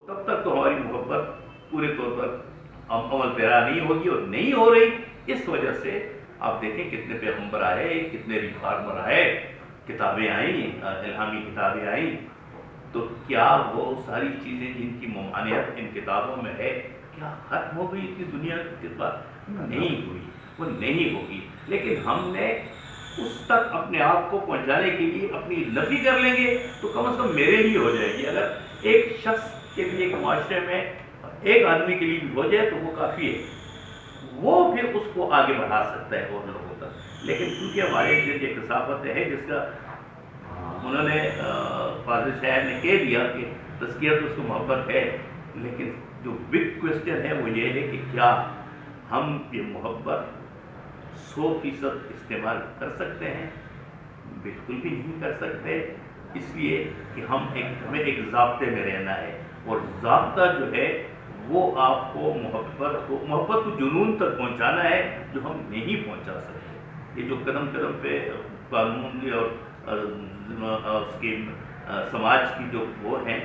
تب تک تو ہماری محبت پورے طور پر عمل پیرا نہیں ہوگی، اور نہیں ہو رہی اس وجہ سے آپ دیکھیں کتنے پیغمبر آئے، کتنے ریفارمر آئے، کتابیں آئیں، الہامی کتابیں آئیں، تو کیا وہ ساری چیزیں جن کی ممانعت ان کتابوں میں ہے کیا ختم ہو گئی تھی دنیا کے بعد؟ نہیں ہوئی، وہ نہیں ہوگی، لیکن ہم نے اس تک اپنے آپ کو پہنچانے کے لیے اپنی نفی کر لیں گے تو کم از کم میرے لیے ہو جائے گی۔ اگر ایک شخص کے لیے ایک معاشرے میں ایک آدمی کے لیے بھی ہو جائے تو وہ کافی ہے، وہ پھر اس کو آگے بڑھا سکتا ہے اور لوگوں تک۔ لیکن کیونکہ ہمارے جو یہ کثافت ہے جس کا انہوں نے فاضل شاعر نے کہہ دیا کہ تزکیہ تو اس کو محبت ہے، لیکن جو بگ کوشچن ہے وہ یہ ہے کہ کیا ہم یہ محبت 100% استعمال کر سکتے ہیں؟ بالکل بھی نہیں کر سکتے، اس لیے کہ ہمیں ایک ضابطے میں رہنا ہے، اور ضابطہ جو ہے وہ آپ کو محبت کو جنون تک پہنچانا ہے جو ہم نہیں پہنچا سکتے۔ یہ جو قدم قدم پہ قانون اور اس کے سماج کی جو وہ ہیں